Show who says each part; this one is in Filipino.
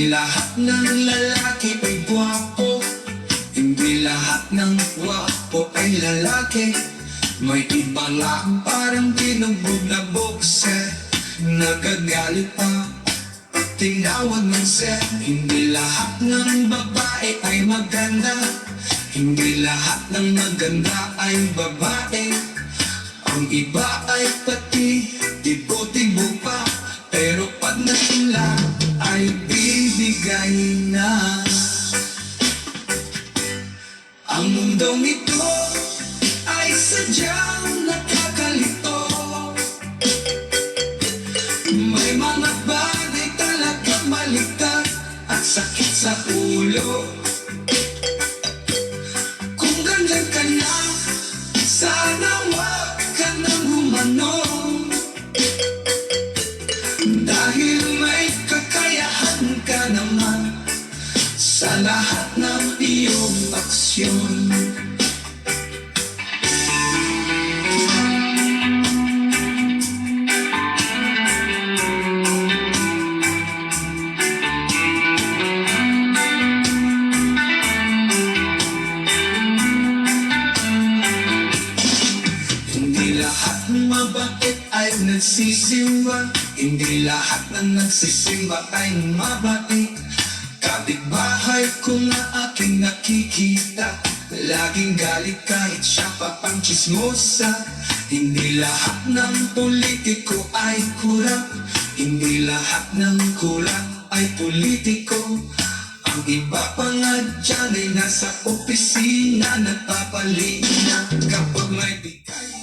Speaker 1: Hindi lahat ng lalaki ay gwapo, hindi lahat ng gwapo ay lalaki. May iba lang parang binugbog na bukse, nagagalit pa pag tinawag ng set. Hindi lahat ng babae ay maganda, hindi lahat ng maganda ay babae. Ang iba ay pati tibo-tibo pa, pero pag nasila ay bibigay na. Ang mundong ito ay sadyang nakakalito. May mga bagay talaga maligtad at sakit sa ulo. Kung ganyan ka na, sana wag ka nang humanong, dahil may kakayahan ka naman sa lahat ng iyong aksyon. Hindi lahat ng mabait ay nagsisimba, hindi lahat ng nagsisimba ay mabait. Kapitbahay ko na aking nakikita, laging galit kahit siya pa pang chismosa. Hindi lahat ng politiko ay kurap, hindi lahat ng kurap ay politiko. Ang iba pa nga dyan ay nasa opisina, nagpapalina kapag may bigay.